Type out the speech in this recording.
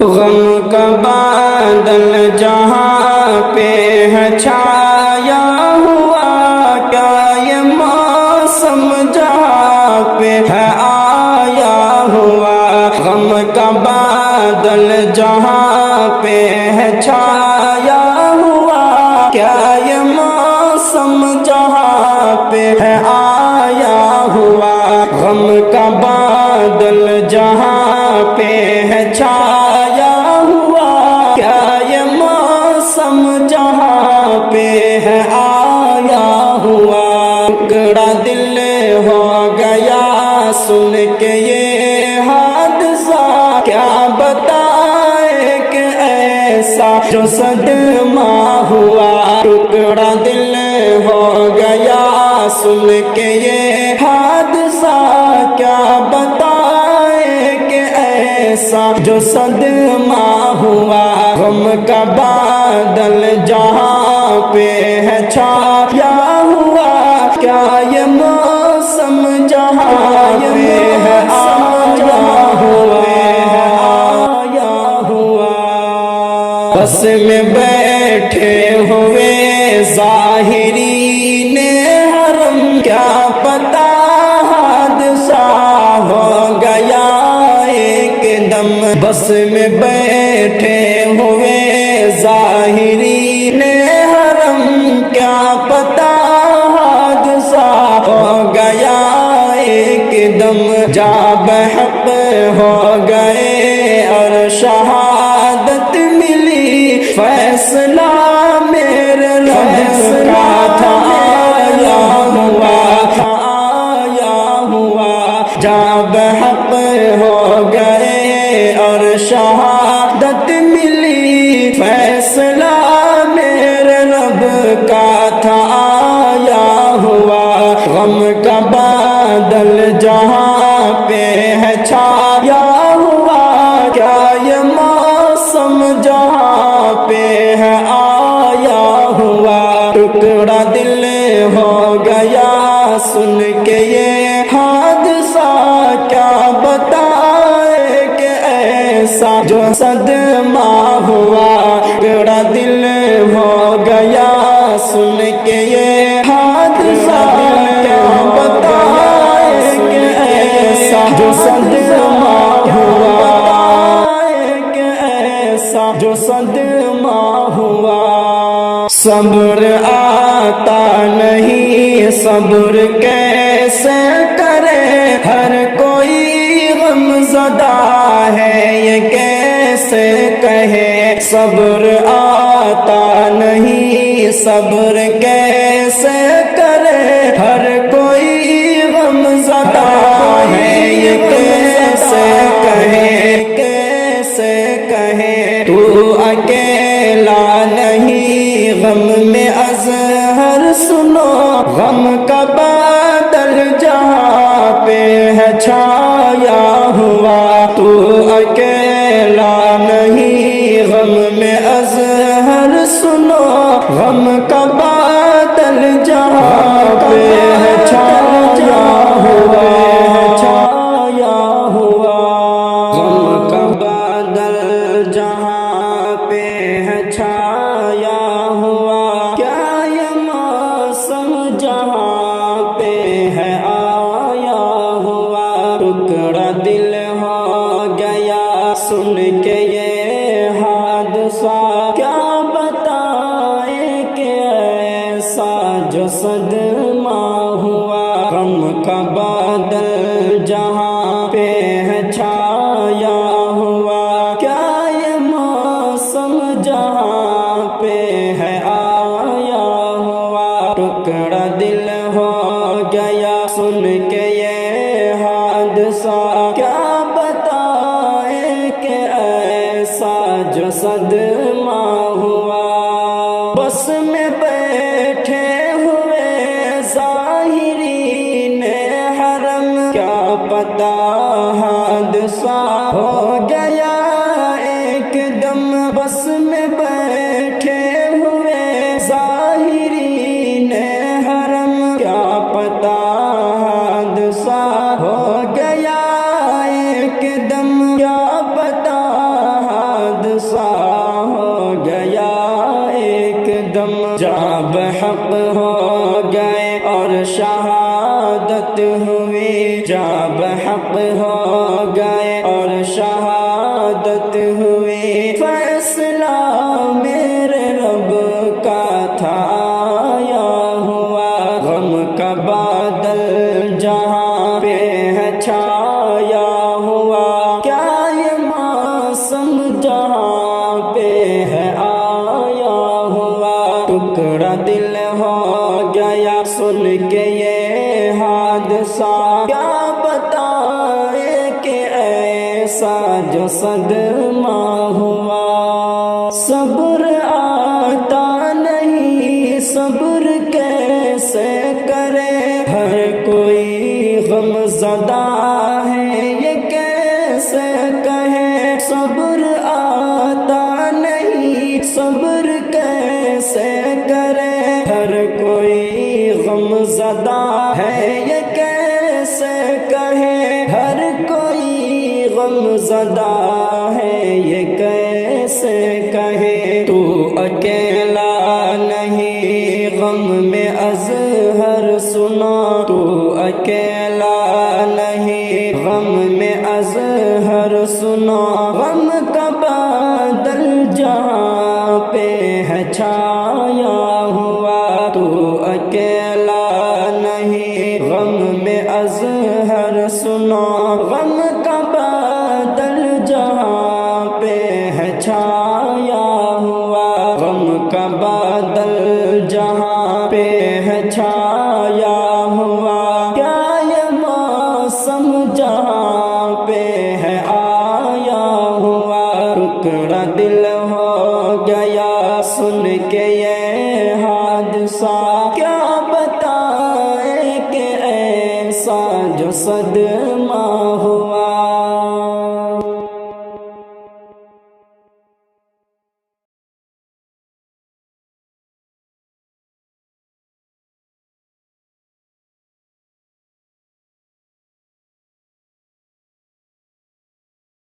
غم کا بادل جہاں پہ ہے چھایا ہوا، کیا یہ موسم جہاں پہ ہے آیا ہوا۔ غم کا بادل جہاں پہ ہے چھایا ہوا، کیا یہ موسم جہاں پہ ہے آیا ہوا۔ غم کا بادل جہاں پہ ہے چھایا ہوا، کیا یہ موسم جہاں پہ ہے آیا ہوا۔ ٹکڑا دل ہو گیا سن کے یہ حادثہ، کیا بتائے کہ ایسا جو صدمہ ہوا۔ ٹکڑا دل ہو گیا سن کے یہ حادثہ، کیا بتائے کہ ایسا جو صدمہ ہوا۔ غم کا بادل جہاں پہ ہے چھایا ہوا، کیا یہ موسم جہاں پہ ہے آیا ہوا۔ بس میں بیٹھے ہوئے ظاہرین حرم، کیا پتا حادثہ ہو گیا ایک دم۔ بس میں بیٹھے ہوئے ظاہرین حرم، کیا پتا حادثہ ہو گیا ایک دم۔ جا بحق ہو گئے اور شہادت ملی، فیصلہ میرے رب کا تھا آیا ہوا۔ جا بحق ہو گئے اور شہادت ملی، فیصلہ میرے رب کا تھا آیا ہوا۔ غم کا بادل جہاں پہ ہے چھایا ہوا، کیا یہ موسم جہاں پہ ہے آیا ہوا۔ ٹکڑا دل ہو گیا سن کے یہ حادثہ، کیا بتائے کہ ایسا جو صدمہ ہوا۔ ٹکڑا دل ہو گیا سن کے یہ حادثہ، کیا بتائے کہ ایسا جو صدمہ ہوا۔ کہ ایسا جو صدمہ ہوا۔ صبر آتا نہیں، صبر کیسے کرے، ہر کوئی غم زدہ ہے یہ کیسے کہے۔ صبر آتا نہیں، صبر کیسے کرے، ہر کوئی غم زدہ ہے یہ کیسے کہے، کیسے کہے۔ تو اکیلا نہیں غم میں اظہر سنو، غم کا بادل جہاں پہ ہے چھایا ہوا۔ تو اکیلا نہیں غم میں اظہر سنو، غم کا بادل جہاں پہ ہے چھایا ہوا۔ غم کا بادل جہاں پہ ہے چھایا ہوا، کیا یہ موسم جہاں پہ ہے آیا ہوا۔ ٹکڑا دل ہو گیا سن کے یہ حادثہ، کیا بتائے کہ ایسا جو صدمہ ہوا۔ غم کا بادل جہاں پہ ہے چھایا ہوا، کیا یہ موسم جہاں پہ ہے آیا ہوا۔ ٹکڑا دل ہو گیا سن کے یہ حادثہ، کیا بتائے کہ ایسا جو صدمہ ہوا۔ بس میں بیٹھے ہوئے ظاہرین حرم، کیا پتا حادثہ ہو گیا ایک دم۔ بس میں بیٹھے ہوئے ظاہرین حرم، کیا پتا حادثہ ہو گیا ایک دم۔ کیا پتا حق ہو گئے اور شہادت ہوئی، فیصلہ میرے رب کا تھا آیا ہوا، غم کا بادل جہاں پہ ہے چھایا ہوا، کیا یہ موسم جہاں پہ ہے آیا ہوا، ٹکڑا دل ہو گیا سن کے یہ حادثہ، کیا بتائے کہ ایسا جو صدمہ ہوا، صبر آتا نہیں صبر کیسے کرے، ہر کوئی غم زدہ ہے یہ کیسے کہے، صبر آتا نہیں صبر کیسے کرے، ہر کوئی غم زدہ ہے یہ کیسے کہے، ہر کوئی غم زدہ ہے یہ کیسے کہے، تو اکیلا نہیں غم میں اظہر سنا، تو اکیلا نہیں غم میں اظہر سنا، غم کا بادل جہاں پہ ہے چھایا ہوا، تو اکیلا نہیں غم میں اظہر سنا، غم کا بادل جہاں پہ ہے چھایا ہوا، غم کا بادل جہاں پہ ہے چھایا ہوا، کیا یہ موسم جہاں پہ ہے آیا ہوا، ٹکڑا دل ہو گیا سن کے یہ حادثہ، کیا بتائے کہ ایسا جو صدمہ